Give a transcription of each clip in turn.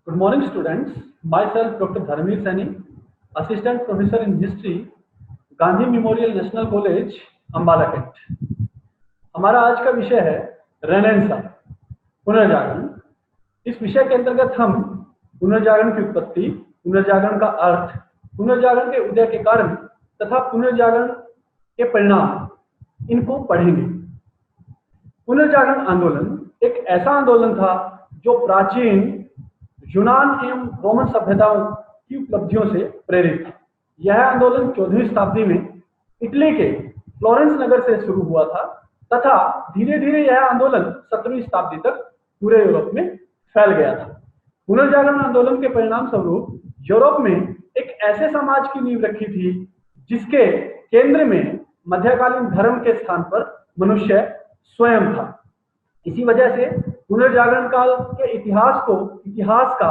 Good morning, students. Myself, Dr. Dharmir Saini, Assistant Professor in History, Gandhi memorial national college, Ambala cantt. हमारा आज का विषय है रेनेसां, पुनर्जागरण। इस विषय के अंतर्गत हम पुनर्जागरण की उत्पत्ति, पुनर्जागरण का अर्थ, पुनर्जागरण के उदय के कारण तथा पुनर्जागरण के परिणाम, इनको पढ़ेंगे। पुनर्जागरण आंदोलन एक ऐसा आंदोलन था जो प्राचीन यूनान एवं रोमन सभ्यताओं की उपलब्धियों से प्रेरित था। यह आंदोलन 14वीं शताब्दी में इटली के फ्लोरेंस नगर से शुरू हुआ था तथा धीरे धीरे यह आंदोलन 17वीं शताब्दी तक पूरे यूरोप में फैल गया था। पुनर्जागरण आंदोलन के परिणाम स्वरूप यूरोप में एक ऐसे समाज की नींव रखी थी जिसके केंद्र में मध्यकालीन धर्म के स्थान पर मनुष्य स्वयं था। इसी वजह से पुनर्जागरण काल के इतिहास का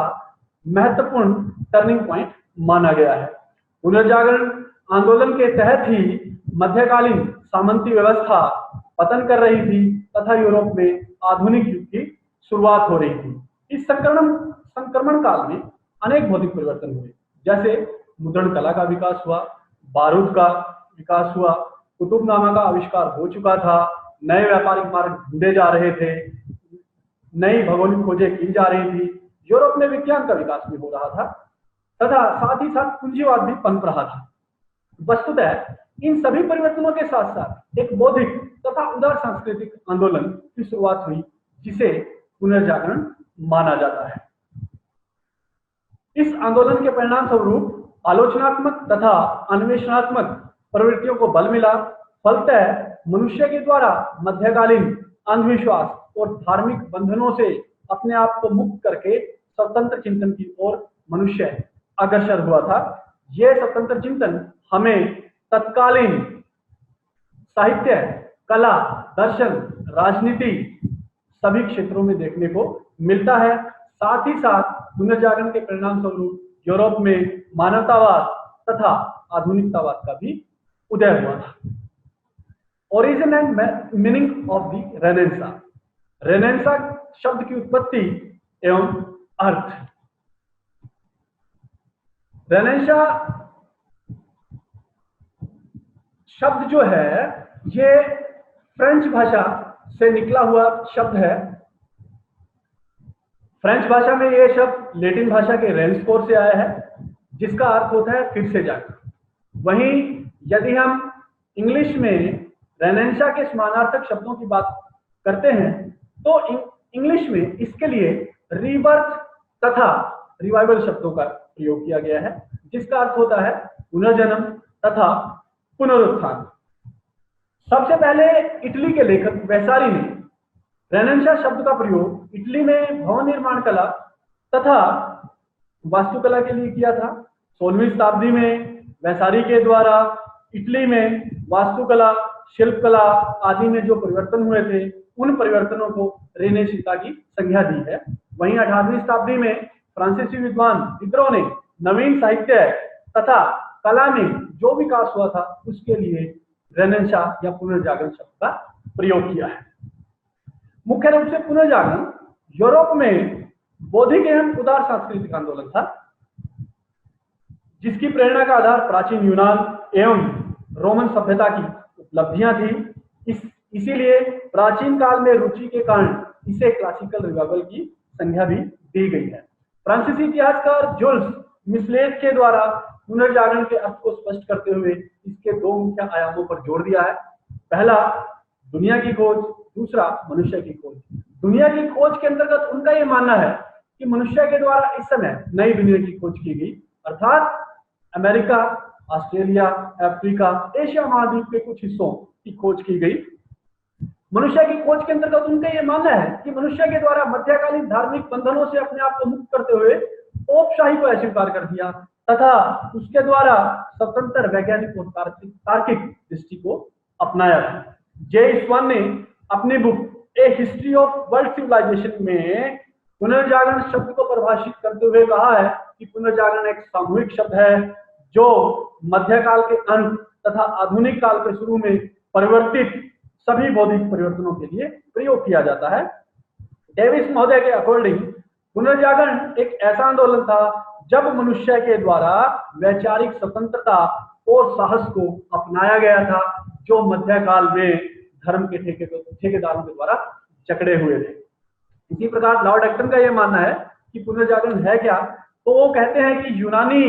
महत्वपूर्ण टर्निंग पॉइंट माना गया है। पुनर्जागरण आंदोलन के तहत ही मध्यकालीन सामंती व्यवस्था पतन कर रही थी तथा यूरोप में आधुनिक युग की शुरुआत हो रही थी। इस संक्रमण काल में अनेक भौतिक परिवर्तन हुए, जैसे मुद्रण कला का विकास हुआ, बारूद का विकास हुआ, कुतुबनामा का आविष्कार हो चुका था, नए व्यापारिक मार्ग ढूंढे जा रहे थे, नई भौगोलिक खोजें की जा रही थी, यूरोप में विज्ञान का विकास भी हो रहा था तथा साथ ही साथ पूंजीवाद भी पनप रहा था। वस्तुतः इन सभी परिवर्तनों के साथ साथ एक बौद्धिक तथा उदार सांस्कृतिक आंदोलन की शुरुआत हुई जिसे पुनर्जागरण माना जाता है। इस आंदोलन के परिणाम स्वरूप आलोचनात्मक तथा अन्वेषणात्मक प्रवृत्तियों को बल मिला। फलतः मनुष्य के द्वारा मध्यकालीन अंधविश्वास और धार्मिक बंधनों से अपने आप को मुक्त करके स्वतंत्र चिंतन की ओर मनुष्य अग्रसर हुआ था। यह स्वतंत्र चिंतन हमें तत्कालीन साहित्य, कला, दर्शन, राजनीति सभी क्षेत्रों में देखने को मिलता है। साथ ही साथ पुनर्जागरण के परिणाम स्वरूप यूरोप में मानवतावाद तथा आधुनिकतावाद का भी उदय हुआ था। Origin and meaning of the renaissance. Renaissance शब्द की उत्पत्ति एवं अर्थ। रेनेसां शब्द जो है ये फ्रेंच भाषा से निकला हुआ शब्द है। फ्रेंच भाषा में ये शब्द लैटिन भाषा के रेंसकोर से आया है जिसका अर्थ होता है फिर से जागना। वहीं यदि हम इंग्लिश में रेनेसां के समानार्थक शब्दों की बात करते हैं तो इंग्लिश में इसके लिए रीबर्थ तथा रिवाइवल शब्दों का प्रयोग किया गया है जिसका अर्थ होता है पुनर्जन्म तथा पुनरुत्थान। सबसे पहले इटली के लेखक वैसारी ने रेनेसां शब्द का प्रयोग इटली में भवन निर्माण कला तथा वास्तुकला के लिए किया था। 16वीं शताब्दी में वैसारी के द्वारा इटली में वास्तुकला, शिल्पकला आदि में जो परिवर्तन हुए थे उन परिवर्तनों को रेनेसां की संज्ञा दी है। वहीं 18वीं शताब्दी में फ्रांसीसी विद्वान दिदरो ने नवीन साहित्य तथा कला में जो विकास हुआ था उसके लिए रेनेसां या पुनर्जागरण शब्द का प्रयोग किया है। मुख्य रूप से पुनर्जागरण यूरोप में बौद्धिक एवं उदार सांस्कृतिक आंदोलन था जिसकी प्रेरणा का आधार प्राचीन यूनान एवं रोमन सभ्यता की उपलब्धियां थी। इसीलिए प्राचीन काल में रुचि के कारण इसे क्लासिकल रिवाइवल की संज्ञा भी दी गई है। फ्रांसीसी इतिहासकार जुल्स मिसलेट के द्वारा पुनर्जागरण के अर्थ को स्पष्ट करते हुए इसके दो मुख्य आयामों पर जोर दिया है। पहला दुनिया की खोज, दूसरा मनुष्य की खोज। दुनिया की खोज के अंतर्गत उनका यह मानना है कि मनुष्य के द्वारा इस समय नई दुनिया की खोज की गई, अर्थात अमेरिका, ऑस्ट्रेलिया, अफ्रीका, एशिया महाद्वीप के कुछ हिस्सों की खोज की गई। मनुष्य की खोज के अंतर्गत उनका यह मानना है कि मनुष्य के द्वारा मध्यकालीन धार्मिक बंधनों से अपने आप को मुक्त करते हुए औपशाही को अस्वीकार कर दिया तथा उसके द्वारा स्वतंत्र वैज्ञानिक और तार्किक दृष्टि को अपनाया था। जे स्वान ने अपनी book a history of world civilization में पुनर्जागरण शब्द को परिभाषित करते हुए कहा है कि पुनर्जागरण एक सामूहिक शब्द है जो मध्यकाल के अंत तथा आधुनिक काल के शुरू में परिवर्तित सभी बौद्धिक परिवर्तनों के लिए प्रयोग किया जाता है। डेविस महोदय के अकॉर्डिंग पुनर्जागरण एक ऐसा आंदोलन था जब मनुष्य के द्वारा वैचारिक स्वतंत्रता और साहस को अपनाया गया था, जो मध्यकाल में धर्म के ठेकेदारों के द्वारा जकड़े हुए थे। इसी प्रकार लॉर्ड एक्टन का यह मानना है कि पुनर्जागरण है क्या, तो वो कहते हैं कि यूनानी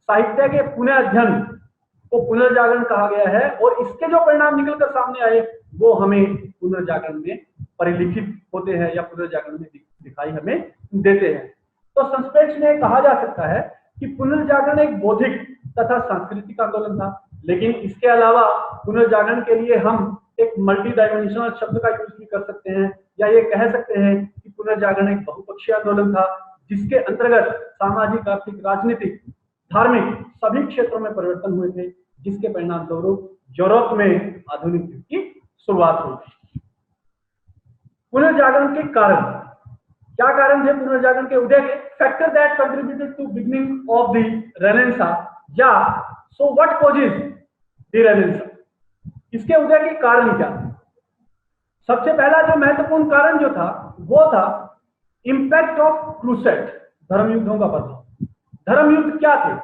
साहित्य के पुनः अध्ययन को पुनर्जागरण कहा गया है, और इसके जो परिणाम निकलकर सामने आए वो हमें पुनर्जागरण में परिलिखित होते हैं या पुनर्जागरण में दिखाई हमें देते हैं। तो संक्षेप में कहा जा सकता है कि पुनर्जागरण एक बौद्धिक तथा सांस्कृतिक आंदोलन था, लेकिन इसके अलावा पुनर्जागरण के लिए हम एक मल्टी डायमेंशनल शब्द का यूज भी कर सकते हैं, या ये कह सकते हैं कि पुनर्जागरण एक बहुपक्षीय आंदोलन था, जिसके अंतर्गत सामाजिक, आर्थिक, राजनीतिक, धार्मिक सभी क्षेत्रों में परिवर्तन हुए थे, जिसके परिणाम स्वरूप यूरोप में आधुनिक युग की शुरुआत हुई। पुनर्जागरण के कारण क्या कारण थे पुनर्जागरण के उदय के? Factor that contributed to beginning of the renaissance, या so what causes the renaissance, इसके उदय के कारण क्या? सबसे पहला जो महत्वपूर्ण कारण जो था वो था इंपैक्ट ऑफ क्रूसेड, धर्म युद्धों का प्रभाव। धर्म युद्ध क्या थे?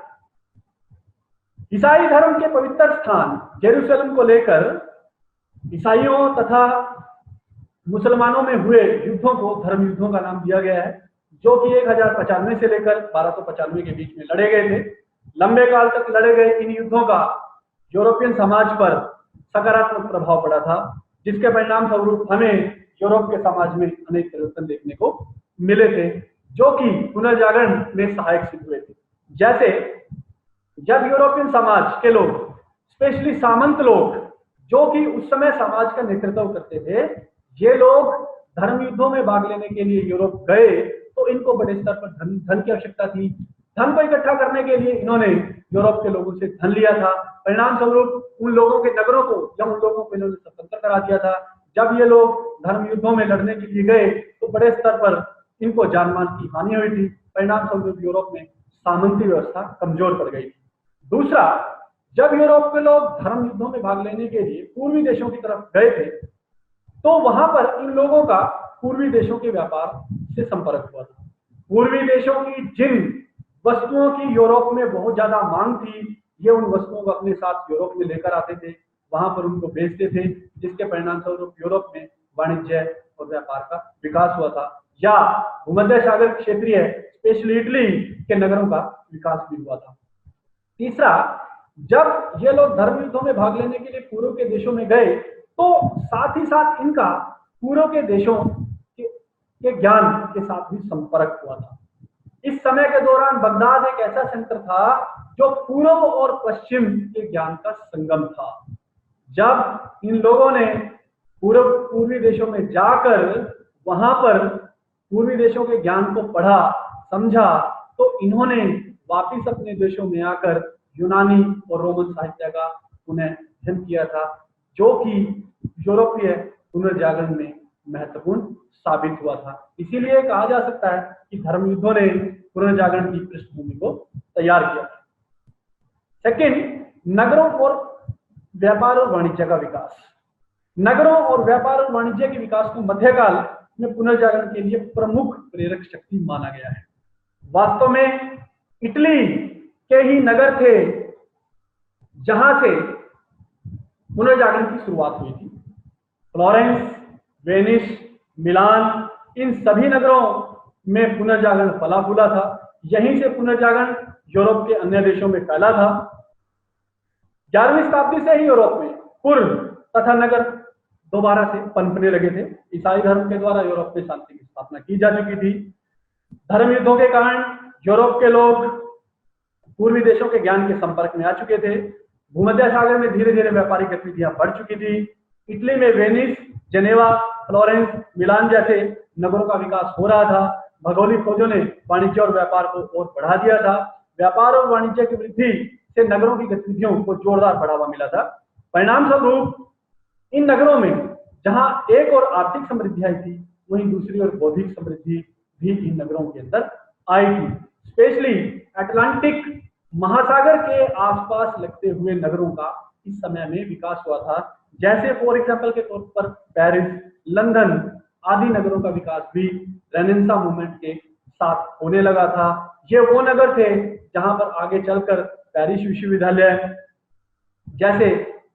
ईसाई धर्म के पवित्र स्थान जेरूशलेम को लेकर ईसाइयों तथा मुसलमानों में हुए युद्धों को धर्म युद्धों का नाम दिया गया है, जो कि 1095 से लेकर 1295 के बीच में लड़े गए थे। लंबे काल तक लड़े गए इन युद्धों का यूरोपियन समाज पर सकारात्मक प्रभाव पड़ा था, जिसके परिणाम स्वरूप हमें यूरोप के समाज में अनेक परिवर्तन देखने को मिले थे, जो कि पुनर्जागरण में सहायक सिद्ध हुए थे। जैसे जब यूरोपियन समाज के लोग, स्पेशली सामंत लोग, जो कि उस समय समाज का नेतृत्व करते थे, ये लोग धर्म युद्धों में भाग लेने के लिए यूरोप गए, तो इनको बड़े स्तर पर धन की आवश्यकता थी। धन को इकट्ठा करने के लिए इन्होंने यूरोप के लोगों से धन लिया था। परिणाम स्वरूप उन लोगों के नगरों को या उन लोगों को इन्होंने स्वतंत्र करा दिया था। जब ये लोग धर्म युद्धों में लड़ने के लिए गए तो बड़े स्तर पर इनको जानमाल की हानि हुई थी। परिणाम स्वरूप यूरोप में सामंती व्यवस्था कमजोर पड़ गई। दूसरा, जब यूरोप के लोग धर्म युद्धों में भाग लेने के लिए पूर्वी देशों की तरफ गए थे, तो वहां पर इन लोगों का पूर्वी देशों के व्यापार से संपर्क हुआ था। पूर्वी देशों की जिन वस्तुओं की यूरोप में बहुत ज्यादा मांग थी, ये उन वस्तुओं को अपने साथ यूरोप में लेकर आते थे, वहां पर उनको बेचते थे, जिसके परिणाम स्वरूप यूरोप में वाणिज्य और व्यापार का विकास हुआ था, या भूमध्य सागर क्षेत्रीय स्पेशली इटली के नगरों का विकास भी हुआ था। तीसरा, जब ये लोग धर्म युद्धों में भाग लेने के लिए पूर्व के देशों में गए, तो साथ ही साथ इनका पूर्व के देशों के ज्ञान के साथ भी संपर्क हुआ था। इस समय के दौरान बगदाद एक ऐसा सेंटर था जो पूर्व और पश्चिम के ज्ञान का संगम था। जब इन लोगों ने पूर्वी देशों में जाकर वहां पर पूर्वी देशों के ज्ञान को पढ़ा, समझा, तो इन्होंने वापिस अपने देशों में आकर यूनानी और रोमन साहित्य का पुनः अध्ययन किया था, जो कि यूरोपीय पुनर्जागरण में महत्वपूर्ण साबित हुआ था। इसीलिए कहा जा सकता है कि धर्म युद्धों ने पुनर्जागरण की पृष्ठभूमि को तैयार किया। सेकंड, नगरों और व्यापार और वाणिज्य का विकास। नगरों और व्यापार और वाणिज्य के विकास को मध्यकाल में पुनर्जागरण के लिए प्रमुख प्रेरक शक्ति माना गया है। वास्तव में इटली के ही नगर थे जहां से पुनर्जागरण की शुरुआत हुई थी। फ्लोरेंस, वेनिस, मिलान, इन सभी नगरों में पुनर्जागरण फला फूला था। यहीं से पुनर्जागरण यूरोप के अन्य देशों में फैला था। 11वीं शताब्दी से ही यूरोप में पूर्व तथा नगर दोबारा से पनपने लगे थे। ईसाई धर्म के द्वारा यूरोप में शांति की स्थापना की जा चुकी थी। धर्म युद्धों के कारण यूरोप के लोग पूर्वी देशों के ज्ञान के संपर्क में आ चुके थे। भूमध्य सागर में धीरे धीरे व्यापारिक गतिविधियां बढ़ चुकी थी। इटली में वेनिस, जेनेवा, फ्लोरेंस, मिलान जैसे नगरों का विकास हो रहा था। भौगोलिक खोजों ने वाणिज्य और व्यापार को और बढ़ा दिया था। व्यापार और वाणिज्य की वृद्धि से नगरों की गतिविधियों को जोरदार बढ़ावा मिला था। परिणाम स्वरूप इन नगरों में जहां एक और आर्थिक समृद्धि आई थी, वहीं दूसरी ओर बौद्धिक समृद्धि भी इन नगरों के अंदर आई थी। स्पेशली अटलांटिक महासागर के आसपास लगते हुए नगरों का इस समय में विकास हुआ था। जैसे फॉर एग्जांपल के तौर पर पेरिस, लंदन आदि नगरों का विकास भी रेनेसां मूवमेंट के साथ होने लगा था। ये वो नगर थे जहां पर आगे चलकर पेरिस विश्वविद्यालय जैसे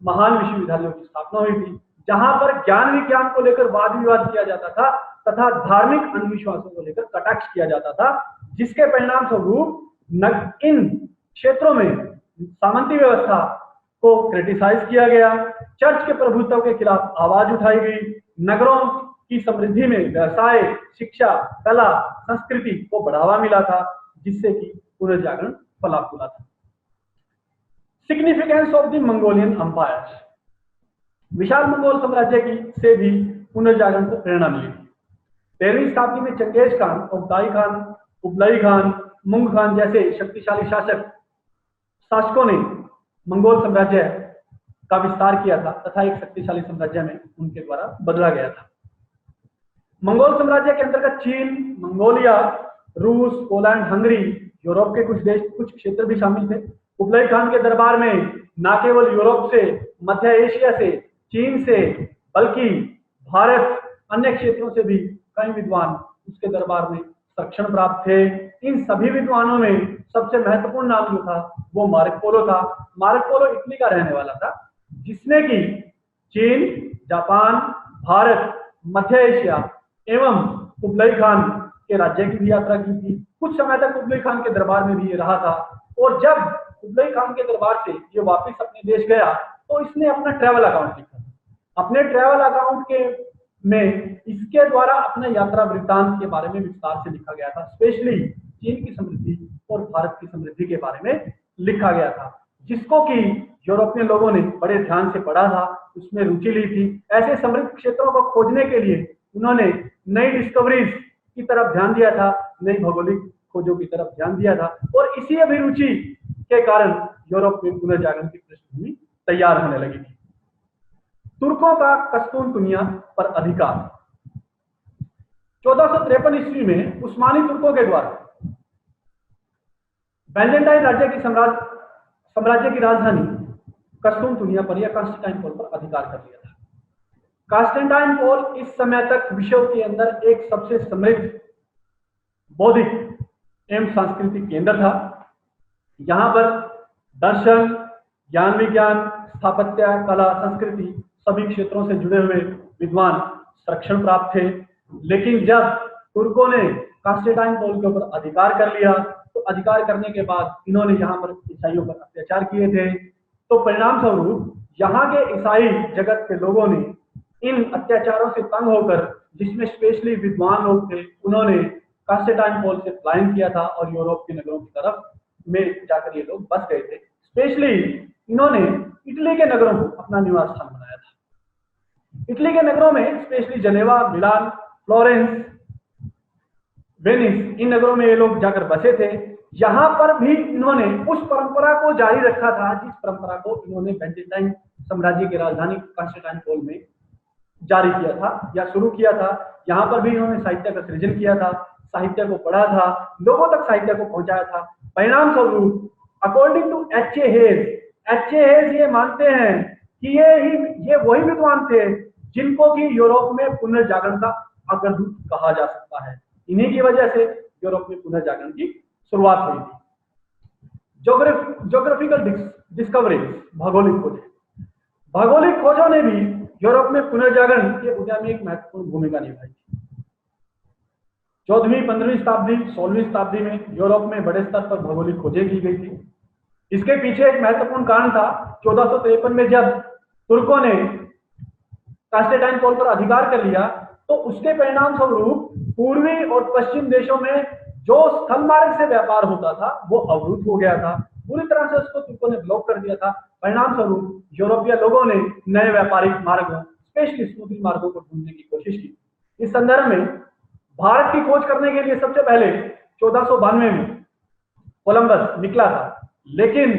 महान विश्वविद्यालयों की स्थापना हुई थी, जहां पर ज्ञान विज्ञान को लेकर वाद विवाद किया जाता था तथा धार्मिक अंधविश्वासों को लेकर कटाक्ष किया जाता था, जिसके परिणाम स्वरूप इन क्षेत्रों में सामंती व्यवस्था को क्रिटिसाइज किया गया, चर्च के प्रभुत्व के खिलाफ आवाज उठाई गई, नगरों की समृद्धि में व्यवसाय, शिक्षा, कला, संस्कृति को बढ़ावा मिला था, जिससे कि पुनर्जागरण फला फूला था। Significance of the Mongolian empire, विशाल मंगोल साम्राज्य की से भी पुनर्जागरण को प्रेरणा मिली। 13वीं शताब्दी में Genghis Khan, Ogedei Khan, Kublai Khan, Mongke Khan जैसे शक्तिशाली शासकों ने मंगोल साम्राज्य का विस्तार किया था तथा एक शक्तिशाली साम्राज्य में उनके द्वारा बदला गया था। मंगोल साम्राज्य के अंतर्गत चीन, मंगोलिया, रूस, पोलैंड, हंगरी, यूरोप के कुछ देश, कुछ क्षेत्र भी शामिल थे। कुबलाई खान के दरबार में न केवल यूरोप से, मध्य एशिया से, चीन से, बल्कि भारत अन्य क्षेत्रों से भी कई विद्वान उसके दरबार में संरक्षण प्राप्त थे। इन सभी विद्वानों में सबसे महत्वपूर्ण नाम जो था वो मार्को पोलो था। मार्को पोलो इटली का रहने वाला था, जिसने कि चीन, जापान, भारत, मध्य एशिया एवं कुबलाई खान के राज्य की भी यात्रा की थी। कुछ समय तक कुबलाई खान के दरबार में भी ये रहा था, और जब कुबलाई खान के दरबार से ये वापस अपने देश गया तो इसने अपना ट्रैवल अकाउंट लिखा। अपने ट्रैवल अकाउंट के में इसके द्वारा अपने यात्रा वृत्तांत के बारे में विस्तार से लिखा गया था। स्पेशली चीन की समृद्धि और भारत की समृद्धि के बारे में लिखा गया था, जिसको कि यूरोपीय लोगों ने बड़े ध्यान से पढ़ा था, उसमें रुचि ली थी। ऐसे समृद्ध क्षेत्रों को खोजने के लिए उन्होंने नई डिस्कवरीज की तरफ ध्यान दिया था, नई भौगोलिक खोजों की तरफ ध्यान दिया था, और इसी अभिरुचि के कारण यूरोप में पुनर्जागरण की पृष्ठभूमि तैयार होने लगी थी। तुर्कों का कस्तूनतुनिया पर अधिकार। 1453 ईस्वी में उस्मानी तुर्कों के द्वारा बैजेंटाइन राज्य की साम्राज्य की राजधानी कस्तूनतुनिया पर या कांस्टेंटाइनपोल पर अधिकार कर लिया था। कांस्टेंटाइनपोल इस समय तक विश्व के अंदर एक सबसे समृद्ध बौद्धिक एवं सांस्कृतिक केंद्र था। यहाँ पर दर्शन, ज्ञान विज्ञान, स्थापत्य, कला, संस्कृति सभी क्षेत्रों से जुड़े हुए विद्वान संरक्षण प्राप्त थे। लेकिन जब तुर्कों ने कांस्टेंटाइनपोल के ऊपर अधिकार कर लिया तो अधिकार करने के बाद इन्होंने यहाँ पर ईसाइयों पर अत्याचार किए थे। तो परिणाम स्वरूप यहाँ के ईसाई जगत के लोगों ने इन अत्याचारों से तंग होकर, जिसमें स्पेशली विद्वान लोग थे, उन्होंने कांस्टेंटाइनपोल से पलायन किया था और यूरोप के नगरों की तरफ में जाकर ये लोग बस गए थे। स्पेशली इन्होंने इटली के नगरों को अपना निवास स्थान बनाया था। इटली के नगरों में स्पेशली जनेवा, मिलान, फ्लोरेंस, वेनिस, इन नगरों में ये लोग जाकर बसे थे। यहाँ पर भी इन्होंने उस परंपरा को जारी रखा था जिस परंपरा को इन्होंने बैजेंटाइन साम्राज्य की राजधानी कांस्टेंटाइनपोल में जारी किया था या शुरू किया था। यहाँ पर भी इन्होंने साहित्य का सृजन किया था, साहित्य को पढ़ा था, लोगों तक साहित्य को पहुंचाया था। परिणाम स्वरूप अकॉर्डिंग टू एच.ए. हेज ये मानते हैं कि ये वही विद्वान थे जिनको कि यूरोप में पुनर्जागरण का अग्रदूत कहा जा सकता है। इन्हीं की वजह से यूरोप में पुनर्जागरण की शुरुआत हुई थी। ज्योग्राफिकल डिस्कवरीज, भौगोलिक खोजों ने भी यूरोप में पुनर्जागरण के उदय में एक महत्वपूर्ण भूमिका निभाई थी। 14वीं, 15वीं शताब्दी, 16वीं शताब्दी में यूरोप में बड़े स्तर पर भौगोलिक खोजें की गई थी। इसके पीछे एक महत्वपूर्ण कारण था। 1453 में जब तुर्कों ने कांस्टेंटाइनपोल पर अधिकार कर लिया तो उसके परिणाम स्वरूप पूर्वी और पश्चिम देशों में जो स्थल मार्ग से व्यापार होता था वो अवरुद्ध हो गया था। पूरी तरह से उसको तुर्कों ने ब्लॉक कर दिया था। परिणाम स्वरूप यूरोपीय लोगों ने नए व्यापारिक मार्गों, स्पेशली समुद्री मार्गों को ढूंढने की कोशिश की। इस संदर्भ में भारत की खोज करने के लिए सबसे पहले 1492 में कोलंबस निकला था, लेकिन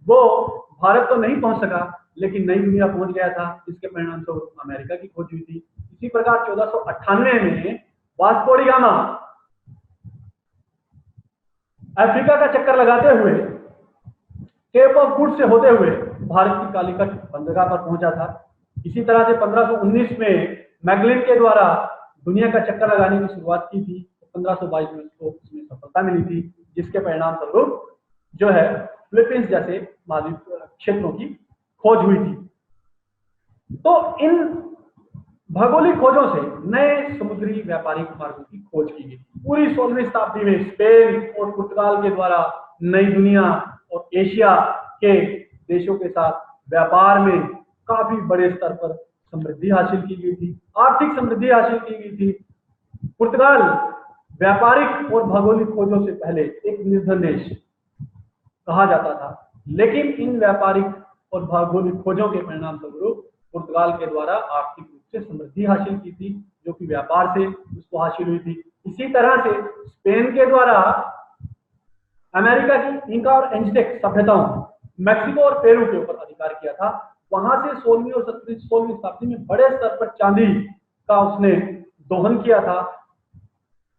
वो भारत तो नहीं पहुंच सका, लेकिन नई दुनिया पहुंच गया था। इसके परिणाम स्वरूप अमेरिका की खोज हुई थी। इसी प्रकार 1498 में वास्को डी गामा अफ्रीका का चक्कर लगाते हुए केप ऑफ गुड से होते हुए भारत की कालीकट बंदरगाह पर पहुंचा था। इसी तरह से 1519 में मैगलिन के द्वारा दुनिया का चक्कर लगाने की शुरुआत की थी। 1522 में उसको उसमें सफलता मिली थी, जिसके परिणाम स्वरूप जो है फिलीपींस जैसे महाद्वीप क्षेत्रों की खोज हुई थी। तो इन भौगोलिक खोजों से नए समुद्री व्यापारिक मार्गों की खोज की गई। पूरी 16वीं शताब्दी में स्पेन और पुर्तगाल के द्वारा नई दुनिया और एशिया के देशों के साथ व्यापार में काफी बड़े स्तर पर समृद्धि हासिल की गई थी, आर्थिक समृद्धि हासिल की गई थी। पुर्तगाल व्यापारिक और भौगोलिक खोजों से पहले एक निर्धन देश कहा जाता था, लेकिन इन व्यापारिक और भौगोलिक खोजों के परिणाम स्वरूप पुर्तगाल के द्वारा आर्थिक रूप से समृद्धि हासिल की थी, जो कि व्यापार से उसको हासिल हुई थी। इसी तरह से स्पेन के द्वारा अमेरिका की इंका और एज़टेक सभ्यताओं, मैक्सिको और पेरू के ऊपर अधिकार किया था। वहां से 16वीं और 16वीं शताब्दी में बड़े स्तर पर चांदी का उसने दोहन किया था,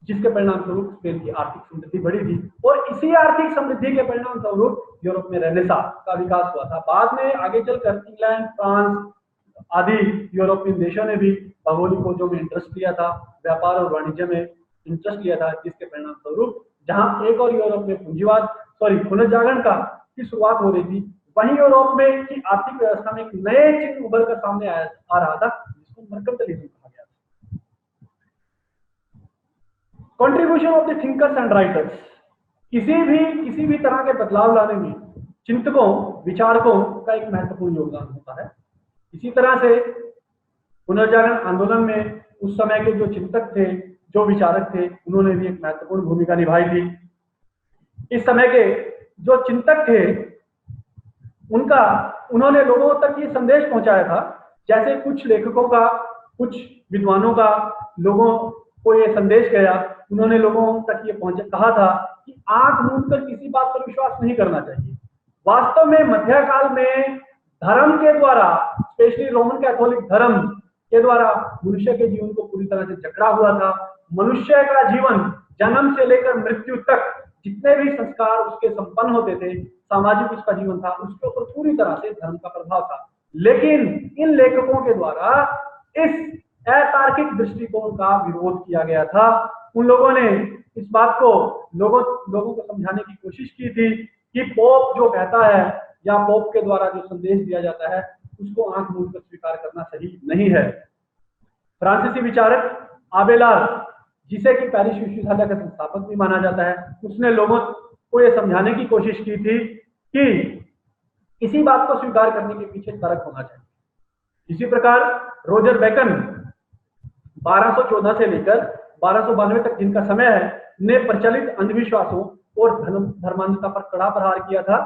जिसके परिणाम स्वरूप स्पेन की आर्थिक समृद्धि बढ़ी थी। और इसी आर्थिक समृद्धि के परिणाम स्वरूप यूरोप में रेनेसां का विकास हुआ था। बाद में आगे चलकर इंग्लैंड, फ्रांस आदि यूरोपियन देशों ने भी भौगोलिक खोजों में इंटरेस्ट लिया था, व्यापार और वाणिज्य में इंटरेस्ट लिया था, जिसके परिणाम स्वरूप जहां एक और यूरोप में पुनर्जागरण की शुरुआत हो रही थी, वहीं यूरोप में की आर्थिक व्यवस्था में एक नए चिन्ह उभर कर सामने आ रहा था, जिसको मर्केंटाइलिज्म कहा गया था। Contribution of the thinkers and writers, किसी भी तरह के बदलाव लाने में चिंतकों, विचारकों का एक महत्वपूर्ण योगदान होता है। इसी तरह से पुनर्जागरण आंदोलन में उस समय के जो चिंतक थे, जो विचारक थे, उन्होंने भी एक महत्वपूर्ण भूमिका निभाई थी। इस समय के जो चिंतक थे उन्होंने लोगों तक ये संदेश पहुंचाया था, जैसे कुछ लेखकों का, कुछ विद्वानों का लोगों को ये संदेश गया, उन्होंने लोगों तक ये कहा था कि आंख मूंदकर किसी बात पर विश्वास नहीं करना चाहिए। वास्तव में मध्यकाल में धर्म के द्वारा, स्पेशली रोमन कैथोलिक धर्म के द्वारा मनुष्य के जीवन को पूरी तरह से जकड़ा हुआ था। मनुष्य का जीवन जन्म से लेकर मृत्यु तक जितने भी संस्कार उसके संपन्न होते थे, सामाजिक उसका जीवन था, उसके ऊपर पूरी तरह से धर्म का प्रभाव था। लेकिन इन लेखकों के द्वारा इस अतार्किक दृष्टिकोण का विरोध किया गया था। उन लोगों ने इस बात को लोगों को समझाने की कोशिश की थी कि पोप जो कहता है या पोप के द्वारा जो संदेश दिया जाता है, उसको आंख मूंद कर स्वीकार करना सही नहीं है। फ्रांसीसी विचारक आबेलार, जिसे कि पेरिस विश्वविद्यालय का संस्थापक भी माना जाता है, उसने लोगों को यह समझाने की कोशिश की थी कि इसी बात को स्वीकार करने के पीछे तर्क होना चाहिए। इसी प्रकार रोजर बेकन 1214 से लेकर 1292 तक जिनका समय है, ने प्रचलित अंधविश्वासों और धर्मांधता पर कड़ा प्रहार किया था।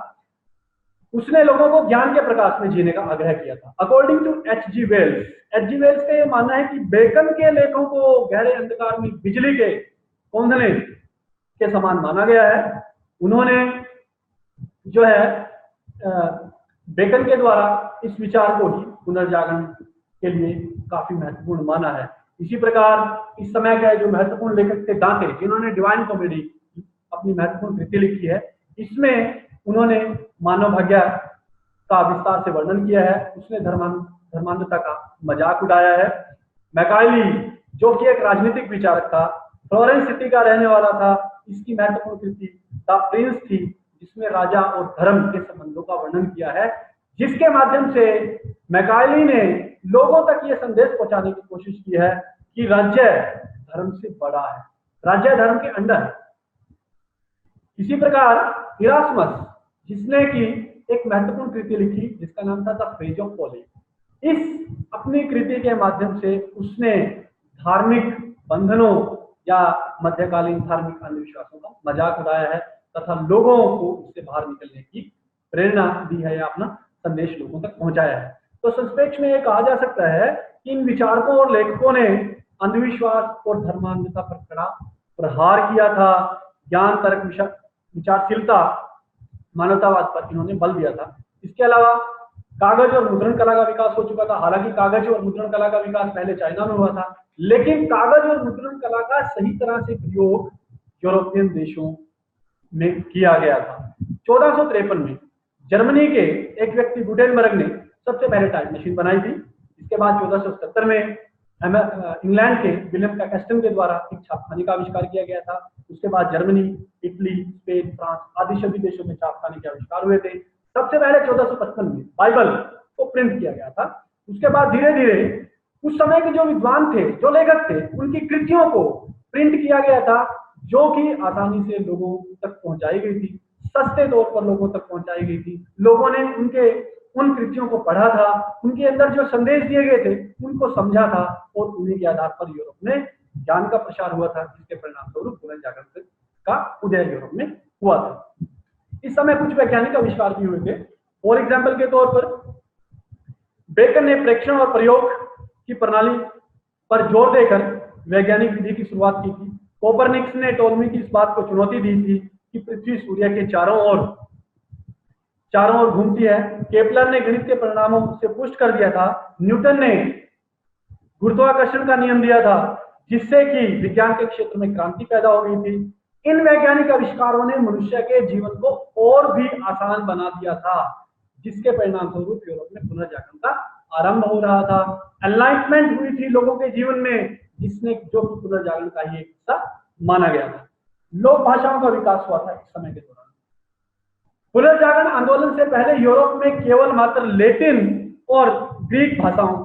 उसने लोगों को ज्ञान के प्रकाश में जीने का आग्रह किया था। According to H.G. वेल्स का यह मानना है कि बेकन के लेखों को गहरे अंधकार में बिजली के कौंधने के समान माना गया है। उन्होंने जो है बेकन के द्वारा इस विचार को ही पुनर्जागरण के लिए काफी महत्वपूर्ण माना है। इसी प्रकार इस समय के जो महत्वपूर्ण लेखक थे दांते, जिन्होंने डिवाइन कॉमेडी अपनी महत्वपूर्ण कृति लिखी है, इसमें उन्होंने मानवभाग्य का विस्तार से वर्णन किया है। उसने धर्मांधता का मजाक उड़ाया है। मैकाइली, जो कि एक राजनीतिक विचारक था, फ्लोरेंस सिटी का रहने वाला था, इसकी महत्वपूर्ण कृति द प्रिंस थी, जिसमें राजा और धर्म के संबंधों का वर्णन किया है, जिसके माध्यम से मैकाइली ने लोगों तक ये संदेश पहुंचाने की कोशिश की है कि राज्य धर्म से बड़ा है, राज्य धर्म के अंडर है। इसी प्रकार इरास्मस, जिसने की एक महत्वपूर्ण कृति लिखी जिसका नाम था द फ्रेज ऑफ फॉली, इस अपनी कृति के माध्यम से उसने धार्मिक बंधनों या मध्यकालीन धार्मिक अंधविश्वासों का मजाक उड़ाया है तथा लोगों को उससे बाहर निकलने की प्रेरणा दी है या अपना संदेश लोगों तक पहुंचाया है। तो संक्षेप में यह कहा जा सकता है कि इन विचारकों और लेखकों ने अंधविश्वास और धर्मांधता पर कड़ा प्रहार किया था। ज्ञान, तर्क, विचारशीलता, मानवतावाद पर इन्होंने बल दिया था। इसके अलावा कागज और मुद्रण कला का विकास हो चुका था। हालांकि कागज और मुद्रण कला का विकास पहले चाइना में हुआ था, लेकिन कागज और मुद्रण कला का सही तरह से प्रयोग यूरोपियन देशों में किया गया था। 1453 में जर्मनी के एक व्यक्ति गुटेनबर्ग ने सबसे पहले टाइप मशीन बनाई थी। इसके बाद 1477 में इंग्लैंड के विलियम कैक्सटन के द्वारा एक छापखाने का आविष्कार किया गया था। उसके बाद जर्मनी, इटली, स्पेन, फ्रांस आदि सभी देशों में छापखाने के आविष्कार हुए थे। सबसे पहले 1455 में बाइबल को प्रिंट किया गया था। उसके बाद धीरे धीरे उस समय के जो विद्वान थे, जो लेखक थे, उनकी कृतियों को प्रिंट किया गया था, जो कि आसानी से लोगों तक पहुंचाई गई थी, सस्ते तौर पर लोगों तक पहुंचाई गई थी। लोगों ने उनके उन कृतियों को पढ़ा था, उनके अंदर जो संदेश दिए गए थे उनको समझा था, और उन्हीं के आधार पर यूरोप में ज्ञान का प्रसार हुआ था, जिसके परिणाम स्वरूप पुनर्जागरण का उदय यूरोप में हुआ था। इस समय कुछ वैज्ञानिक आविष्कार भी हुए थे। फॉर एग्जाम्पल के तौर पर बेकन ने प्रेक्षण और प्रयोग की प्रणाली पर जोर देकर वैज्ञानिक विधि की शुरुआत की थी। कोपरनिकस ने टोलमी की इस बात को चुनौती दी थी कि पृथ्वी सूर्य के चारों ओर घूमती है। केपलर ने गणित के परिणामों से पुष्ट कर दिया था। न्यूटन ने गुरुत्वाकर्षण का नियम दिया था, जिससे कि विज्ञान के क्षेत्र में क्रांति पैदा हो गई थी। इन वैज्ञानिक आविष्कारों ने मनुष्य के जीवन को और भी आसान बना दिया था, जिसके परिणाम स्वरूप यूरोप में पुनर्जागरण का आरंभ हो रहा था। एनलाइटमेंट हुई थी लोगों के जीवन में, जिसने जो पुनर्जागरण का ही एक हिस्सा माना गया था। लोक भाषाओं का विकास हुआ था इस समय के दौरान। पुनर्जागरण आंदोलन से पहले यूरोप में केवल मात्र लैटिन और ग्रीक भाषाओं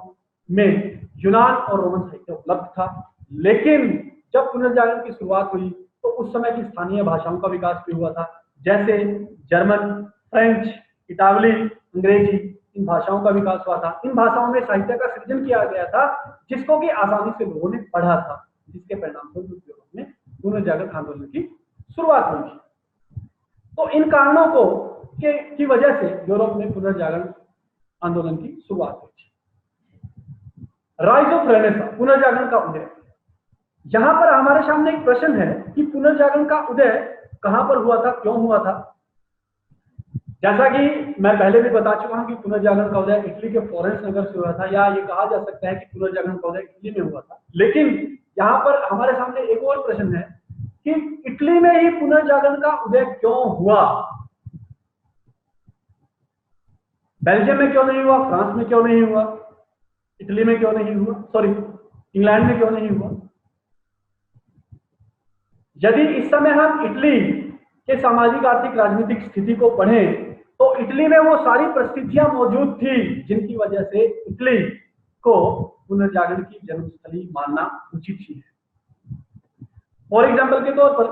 में यूनान और रोमन साहित्य उपलब्ध था। लेकिन जब पुनर्जागरण की शुरुआत हुई तो उस समय की स्थानीय भाषाओं का विकास भी हुआ था, जैसे जर्मन, फ्रेंच, इटावली, अंग्रेजी, इन भाषाओं का विकास हुआ था। इन भाषाओं में साहित्य का सृजन किया गया था, जिसको कि आसानी से लोगों ने पढ़ा था, जिसके परिणाम स्वरूप यूरोप में पुनर्जागरण आंदोलन की शुरुआत हुई। तो इन कारणों को की वजह से यूरोप में पुनर्जागरण आंदोलन की शुरुआत हुई थी। राइज ऑफ रेनेसां, पुनर्जागरण का उदय। यहां पर हमारे सामने एक प्रश्न है कि पुनर्जागरण का उदय कहां पर हुआ था, क्यों हुआ था। जैसा कि मैं पहले भी बता चुका हूं कि पुनर्जागरण का उदय इटली के फ्लोरेंस नगर से हुआ था, या ये कहा जा सकता है कि पुनर्जागरण का उदय इटली में हुआ था। लेकिन यहाँ पर हमारे सामने एक और प्रश्न है कि इटली में ही पुनर्जागरण का उदय क्यों हुआ। बेल्जियम में क्यों नहीं हुआ, फ्रांस में क्यों नहीं हुआ, इटली में क्यों नहीं हुआ, सॉरी इंग्लैंड में क्यों नहीं हुआ। यदि इस समय हम इटली के सामाजिक आर्थिक राजनीतिक स्थिति को पढ़ें तो इटली में वो सारी परिस्थितियां मौजूद थी जिनकी वजह से इटली को पुनर्जागरण की जन्मस्थली मानना उचित ही है। फॉर एग्जाम्पल के तौर पर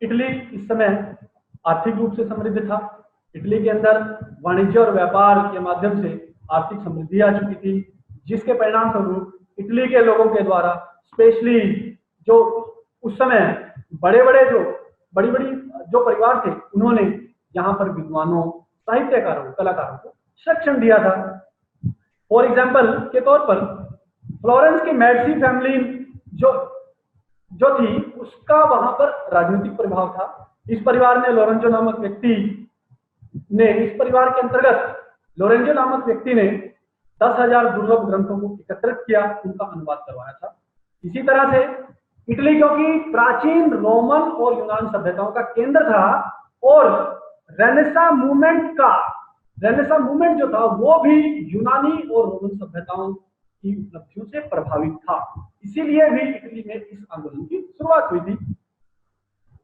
इटली इस समय आर्थिक रूप से समृद्ध था। इटली के अंदर वाणिज्य और व्यापार के माध्यम से आर्थिक समृद्धि आ चुकी थी, जिसके परिणाम स्वरूप इटली के लोगों के द्वारा स्पेशली जो उस समय बड़ी बड़ी जो परिवार थे, उन्होंने यहाँ पर विद्वानों, साहित्यकारों, कलाकारों को संरक्षण दिया था। फॉर एग्जाम्पल के तौर पर फ्लोरेंस की मेडिसी फैमिली जो थी, उसका वहां पर राजनीतिक प्रभाव था। इस परिवार ने लोरेंजो नामक व्यक्ति ने 10,000 दुर्लभ ग्रंथों को एकत्रित किया, उनका अनुवाद करवाया था। इसी तरह से इटली, क्योंकि प्राचीन रोमन और यूनान सभ्यताओं का केंद्र था, और रेनेसां मूवमेंट जो था वो भी यूनानी और रोमन सभ्यताओं की उपलब्धियों से प्रभावित था, इसीलिए भी इटली में इस आंदोलन की शुरुआत हुई थी।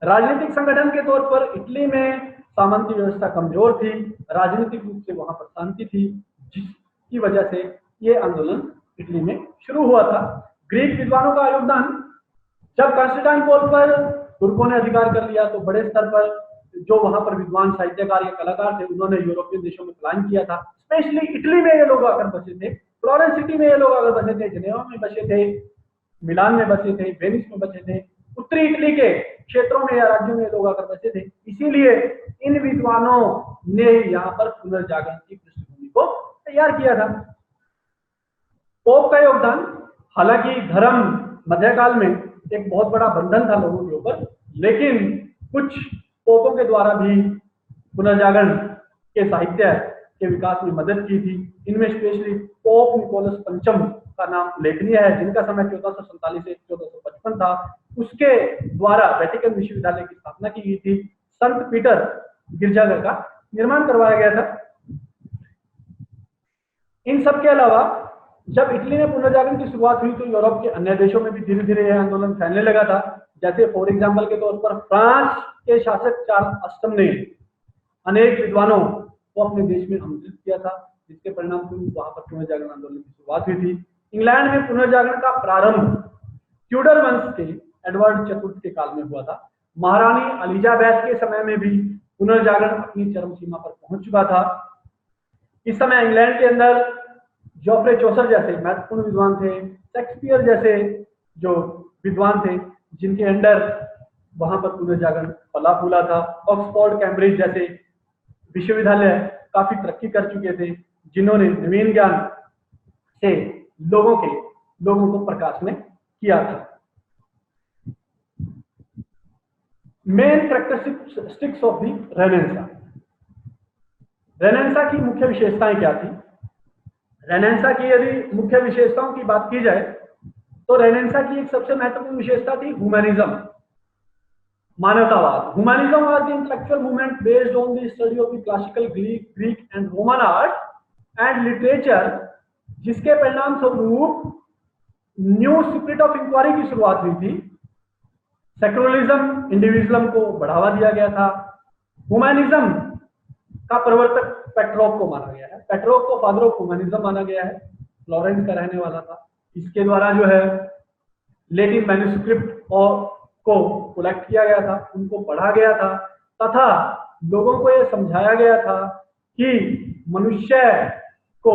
राजनीतिक संगठन के तौर पर इटली में सामंती व्यवस्था कमजोर थी, राजनीतिक रूप से वहां पर शांति थी, जिसकी वजह से ये आंदोलन इटली में शुरू हुआ था। ग्रीक विद्वानों का योगदान, जब कॉन्स्टेंटिनोपल पर तुर्कों ने अधिकार कर लिया तो बड़े स्तर पर जो वहां पर विद्वान, साहित्यकार या कलाकार थे, उन्होंने यूरोपियन देशों में पलायन किया था। स्पेशली इटली में ये लोग आकर बसे थे, फ्लोरेंस सिटी में ये लोग आकर बसे थे, जिनेवा में बसे थे, मिलान में बसे थे, वेनिस में बसे थे, उत्तरी इटली के क्षेत्रों में या राज्यों में लोग आकर बसे थे। इसीलिए इन विद्वानों ने यहाँ पर पुनर्जागरण की पृष्ठभूमि को तैयार किया था। पोप का योगदान, हालांकि धर्म मध्यकाल में एक बहुत बड़ा बंधन था लोगों के ऊपर, लेकिन कुछ पोपों के द्वारा भी पुनर्जागरण के साहित्य के विकास में मदद की थी। इनमें स्पेशली पोप निकोलस पंचम का नाम उल्लेखनीय है, जिनका समय 1447 से 1455 था। उसके द्वारा वेटिकन विश्वविद्यालय की स्थापना की गई थी। संत पीटर गिरजाघर का निर्माण करवाया गया था। इन सब के अलावा जब इटली में पुनर्जागरण की शुरुआत हुई तो यूरोप के अन्य देशों में भी धीरे धीरे यह आंदोलन फैलने लगा था। जैसे फॉर एग्जाम्पल के तौर पर फ्रांस के शासक चार्ल्स अष्टम ने अनेक विद्वानों को अपने देश में आमंत्रित किया था, जिसके परिणाम स्वरूप वहां पर पुनर्जागरण आंदोलन की शुरुआत हुई थी। इंग्लैंड में पुनर्जागरण का प्रारंभ ट्यूडर वंश के एडवर्ड चतुर्थ के काल में हुआ था। महारानी एलिजाबेथ के समय में भी पुनर्जागरण अपनी चरम सीमा पर पहुंच चुका था। इस समय इंग्लैंड के अंदर जोफ्रे चौसर जैसे महत्वपूर्ण विद्वान थे, शेक्सपियर जैसे जो विद्वान थे, जिनके अंडर वहां पर पुनर्जागरण फला फूला था। ऑक्सफोर्ड, कैम्ब्रिज जैसे विश्वविद्यालय काफी तरक्की कर चुके थे, जिन्होंने नवीन ज्ञान से लोगों को प्रकाश में किया था। Main characteristics of the renaissance. Renaissance की मुख्य विशेषताएं क्या थी? रेनेसां की यदि मुख्य विशेषताओं की बात की जाए तो रेनेसां की एक सबसे महत्वपूर्ण विशेषता थी ह्यूमनिज्म, मानवतावाद। Humanism was the intellectual movement based on the study of the classical Greek and Roman art and literature, जिसके परिणाम स्वरूप न्यू स्पिरिट ऑफ इंक्वायरी की शुरुआत हुई थी। सेक्युलरिज्म, इंडिविजुअलिज्म को बढ़ावा दिया गया था। ह्यूमनिज्म का प्रवर्तक पेट्रोक को माना गया है। पेट्रोक को फादर ऑफ ह्यूमनिज्म माना गया है, फ्लोरेंस का रहने वाला था। इसके द्वारा जो है लैटिन मैन्युस्क्रिप्ट को कलेक्ट किया गया था, उनको पढ़ा गया था तथा लोगों को यह समझाया गया था कि मनुष्य को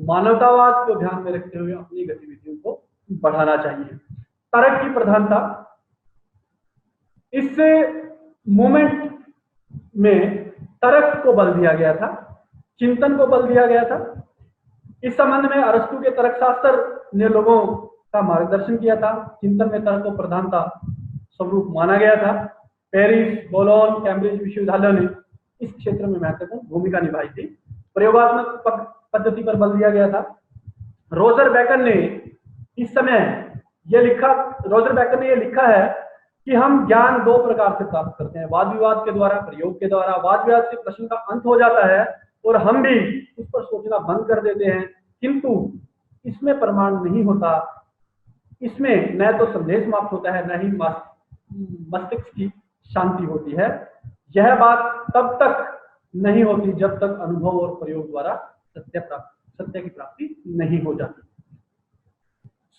मानवतावाद को ध्यान में रखते हुए अपनी गतिविधियों को बढ़ाना चाहिए। तर्क की प्रधानता, इस मूवमेंट में तर्क को बल दिया गया था, चिंतन को बल दिया गया था। इस संबंध में अरस्तु के तर्कशास्त्र ने लोगों का मार्गदर्शन किया था। चिंतन में तर्क को प्रधानता स्वरूप माना गया था। पेरिस, बोलोन, कैम्ब्रिज विश्वविद्यालयों ने इस क्षेत्र में महत्वपूर्ण भूमिका निभाई थी। प्रयोगात्मक पद्धति पर बल दिया गया था। रोजर बैकन ने यह लिखा है कि हम ज्ञान दो प्रकार से प्राप्त करते हैं, वाद विवाद के द्वारा, प्रयोग के द्वारा। वाद विवाद से प्रश्न का अंत हो जाता है और हम भी उस पर सोचना बंद कर देते हैं, किंतु इसमें प्रमाण नहीं होता। इसमें न तो संदेश समाप्त होता है, न ही मस्तिष्क की शांति होती है। यह बात तब तक नहीं होती जब तक अनुभव और प्रयोग द्वारा सत्य की प्राप्ति नहीं हो जाती।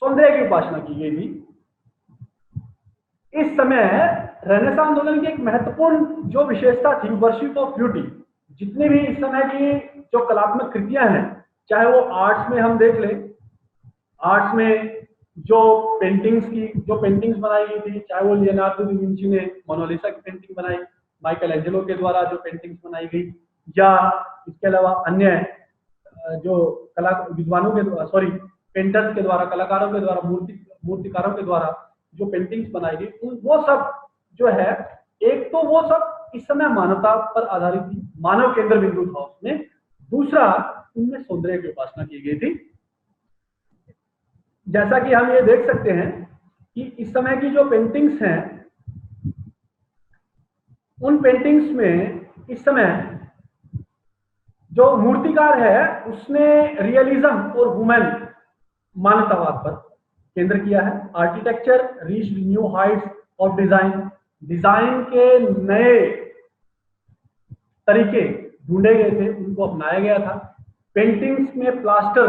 सौंदर्य की उपासना की गई थी। इस समय रेनेसां आंदोलन की एक महत्वपूर्ण जो विशेषता थी, वर्शिप ऑफ ब्यूटी। जितने भी इस समय की जो कलात्मक कृतियां हैं, चाहे वो आर्ट्स में हम देख लें, आर्ट्स में जो पेंटिंग्स बनाई गई थी, चाहे वो लियोनार्डो दा विंची ने मोनालिसा की पेंटिंग बनाई, माइकल एंजेलो के द्वारा जो पेंटिंग्स बनाई गई, या इसके अलावा अन्य जो विद्वानों के द्वारा पेंटर्स के द्वारा, कलाकारों के द्वारा, मूर्तिकारों के द्वारा जो पेंटिंग्स बनाई गई, वो सब जो है, एक तो वो सब इस समय मानवता पर आधारित थी, मानव केंद्र बिंदु था उसमें। दूसरा, उनमें सौंदर्य की उपासना की गई थी। जैसा कि हम ये देख सकते हैं कि इस समय की जो पेंटिंग्स हैं, उन पेंटिंग्स में इस समय जो मूर्तिकार है उसने रियलिज्म और वुमेन मानवतावाद पर केंद्र किया है। Architecture reach new Heights of design के नए तरीके ढूंढे गए थे, उनको अपनाया गया था। पेंटिंग्स में प्लास्टर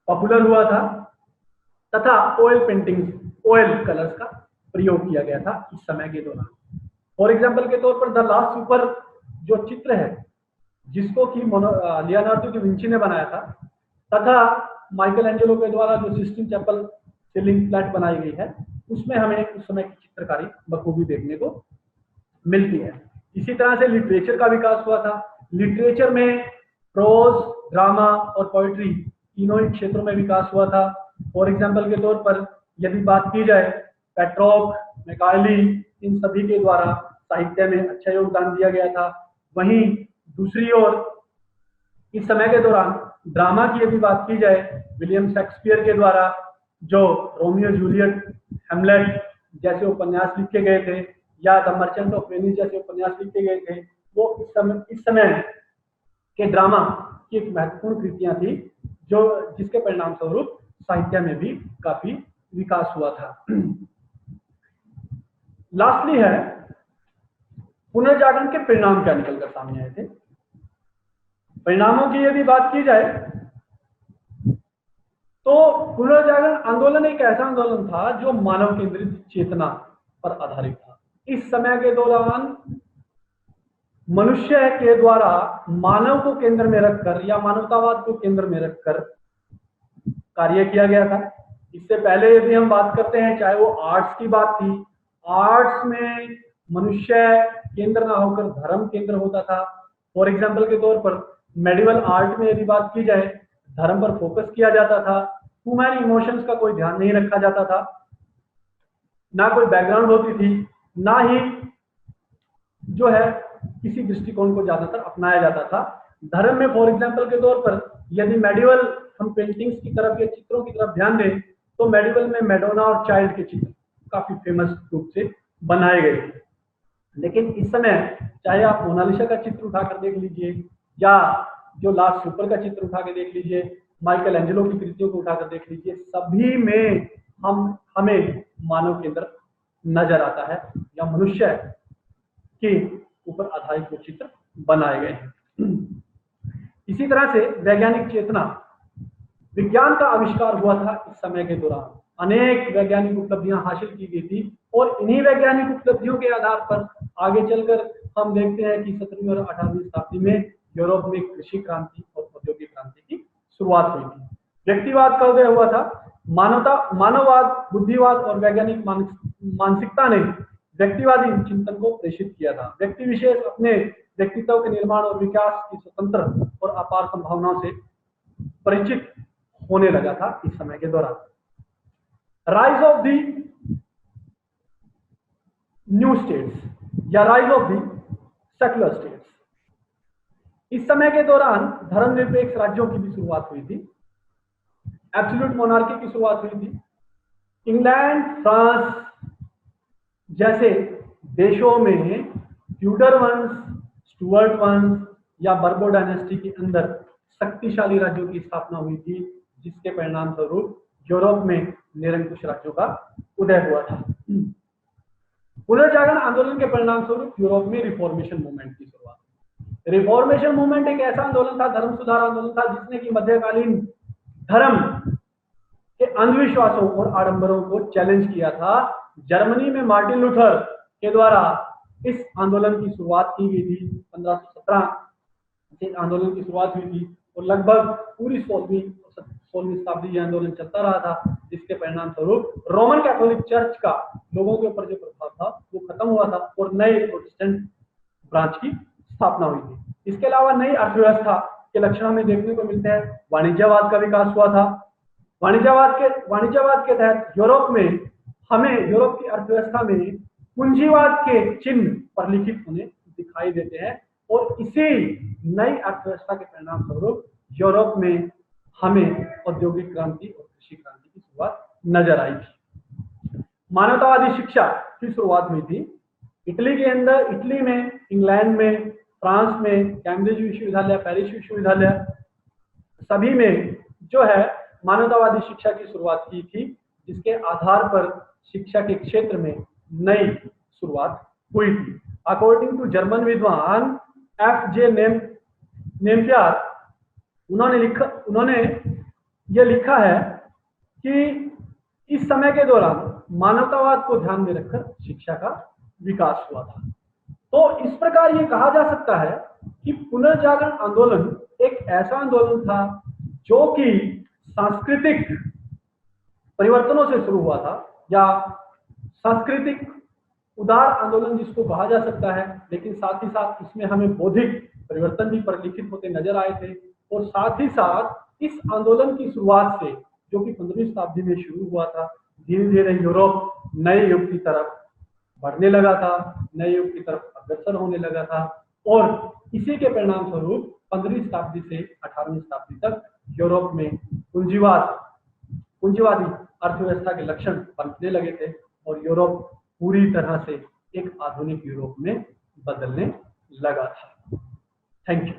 पॉपुलर हुआ था तथा ऑयल कलर्स का प्रयोग किया गया था इस समय के दौरान। फॉर एग्जाम्पल के तौर पर द लास्ट सुपर जो चित्र है, जिसको कि लियोनार्डो दा विंची ने बनाया था, तथा माइकल एंजेलो के द्वारा जो सिस्टीन चैपल सीलिंग फ्लैट बनाई गई है, उसमें हमें उस समय की चित्रकारी बखूबी देखने को मिलती है। इसी तरह से लिटरेचर का विकास हुआ था। लिटरेचर में प्रोज, ड्रामा और पोएट्री तीनों ही क्षेत्रों में विकास हुआ था। फॉर एग्जाम्पल के तौर पर यदि बात की जाए, पेट्रोक, मैकाइली, इन सभी के द्वारा साहित्य में अच्छा योगदान दिया गया था। वहीं दूसरी ओर इस समय के दौरान ड्रामा की यदि बात की जाए, विलियम शेक्सपियर के द्वारा जो रोमियो जूलियट, हेमलेट जैसे उपन्यास लिखे गए थे, या द मर्चेंट ऑफ वेनिस जैसे उपन्यास लिखे गए थे, वो इस समय के ड्रामा की एक महत्वपूर्ण कृतियां थी, जो जिसके परिणाम स्वरूप साहित्य में भी काफी विकास हुआ था। लास्टली है पुनर्जागरण के परिणाम क्या निकलकर सामने आए थे। परिणामों की यदि बात की जाए तो पुनर्जागरण आंदोलन एक ऐसा आंदोलन था जो मानव केंद्रित चेतना पर आधारित था। इस समय के दौरान मनुष्य के द्वारा मानव को केंद्र में रखकर या मानवतावाद को केंद्र में रखकर कार्य किया गया था। इससे पहले यदि हम बात करते हैं, चाहे वो आर्ट्स की बात थी, आर्ट्स में मनुष्य केंद्र ना होकर धर्म केंद्र होता था। फॉर एग्जाम्पल के तौर पर मेडिवल आर्ट में यदि बात की जाए, धर्म पर फोकस किया जाता था, ह्यूमन इमोशंस का कोई ध्यान नहीं रखा जाता था, ना कोई बैकग्राउंड होती थी, ना ही जो है किसी दृष्टिकोण को ज्यादातर अपनाया जाता था। धर्म में फॉर एग्जाम्पल के तौर पर यदि मेडिवल हम पेंटिंग्स की तरफ या चित्रों की तरफ ध्यान दें तो मेडिवल में मैडोना और चाइल्ड के चित्र काफी फेमस रूप से बनाए गए थे। लेकिन इस समय चाहे आप मोनालिसा का चित्र उठाकर देख लीजिए या जो लास्ट सुपर का चित्र उठा के देख लीजिए, माइकल एंजेलो की कृतियों को उठाकर देख लीजिए, सभी में हमें मानव केंद्र नजर आता है या मनुष्य के ऊपर आधारित वो चित्र बनाए गए हैं। इसी तरह से वैज्ञानिक चेतना, विज्ञान का आविष्कार हुआ था इस समय के दौरान, अनेक वैज्ञानिक उपलब्धियां हासिल की गई थी और इन्हीं वैज्ञानिक उपलब्धियों के आधार पर आगे चलकर हम देखते हैं कि 17वीं और 18वीं शताब्दी में यूरोप में कृषि क्रांति और औद्योगिक क्रांति की शुरुआत हुई थी। व्यक्तिवाद का उदय हुआ था। मानववाद, बुद्धिवाद और वैज्ञानिक मानसिकता ने व्यक्तिवादी चिंतन को प्रेषित किया था। व्यक्ति विशेष अपने व्यक्तित्व के निर्माण और विकास की स्वतंत्र और अपार संभावनाओं से परिचित होने लगा था इस समय के दौरान। Rise of the new states या rise of the secular states, इस समय के दौरान धर्मनिरपेक्ष राज्यों की भी शुरुआत हुई थी, एब्सोल्यूट मोनार्की की शुरुआत हुई थी। इंग्लैंड, फ्रांस जैसे देशों में ट्यूडर वंश, स्टुअर्ट वंश या बर्बो डायनेस्टी के अंदर शक्तिशाली राज्यों की स्थापना हुई थी, जिसके परिणाम स्वरूप यूरोप में निरंकुश राज्यों का उदय हुआ था। पुनर्जागरण आंदोलन के परिणाम स्वरूप यूरोप में रिफॉर्मेशन मूवमेंट की शुरुआत। रिफॉर्मेशन मूवमेंट एक ऐसा आंदोलन था, धर्म सुधार आंदोलन था, जिसने कि मध्यकालीन धर्म के अंधविश्वासों और आडंबरों को चैलेंज किया था। जर्मनी में मार्टिन लूथर के द्वारा इस आंदोलन की शुरुआत की गई थी। 1517 से आंदोलन की शुरुआत हुई थी और लगभग पूरी 16वीं शताब्दी यह आंदोलन चलता रहा था, जिसके परिणाम स्वरूप रोमन कैथोलिक चर्च का लोगों के ऊपर जो प्रभाव था वो खत्म हुआ था और नए प्रोटेस्टेंट ब्रांच की स्थापना हुई थी। इसके अलावा नई अर्थव्यवस्था के लक्षण हमें देखने को मिलते हैं। वाणिज्यवाद का विकास हुआ था। वाणिज्यवाद के तहत यूरोप की अर्थव्यवस्था में पूंजीवाद के चिन्ह परिलक्षित होने दिखाई देते हैं और इसी नई अर्थव्यवस्था के परिणाम स्वरूप यूरोप में हमें औद्योगिक क्रांति और कृषि क्रांति की शुरुआत नजर आई थी। मानवतावादी शिक्षा की शुरुआत हुई थी। इटली में, इंग्लैंड में, फ्रांस में, कैम्ब्रिज विश्वविद्यालय, पेरिस विश्वविद्यालय, सभी में जो है मानवतावादी शिक्षा की शुरुआत की थी, जिसके आधार पर शिक्षा के क्षेत्र में नई शुरुआत हुई थी। अकॉर्डिंग टू जर्मन विद्वान F.J. नेम्प्यार, उन्होंने यह लिखा है कि इस समय के दौरान मानवतावाद को ध्यान में रखकर शिक्षा का विकास हुआ था। तो इस प्रकार ये कहा जा सकता है कि पुनर्जागरण आंदोलन एक ऐसा आंदोलन था जो कि सांस्कृतिक परिवर्तनों से शुरू हुआ था या सांस्कृतिक उदार आंदोलन जिसको कहा जा सकता है, लेकिन साथ ही साथ इसमें हमें बौद्धिक परिवर्तन भी परिलक्षित होते नजर आए थे। और साथ ही साथ इस आंदोलन की शुरुआत से, जो कि 15वीं शताब्दी में शुरू हुआ था, धीरे धीरे यूरोप नए युग की तरफ बढ़ने लगा था, नए युग की तरफ अग्रसर होने लगा था और इसी के परिणाम स्वरूप 15वीं शताब्दी से 18वीं शताब्दी तक यूरोप में पूंजीवादी अर्थव्यवस्था के लक्षण बनने लगे थे और यूरोप पूरी तरह से एक आधुनिक यूरोप में बदलने लगा था। Thank you.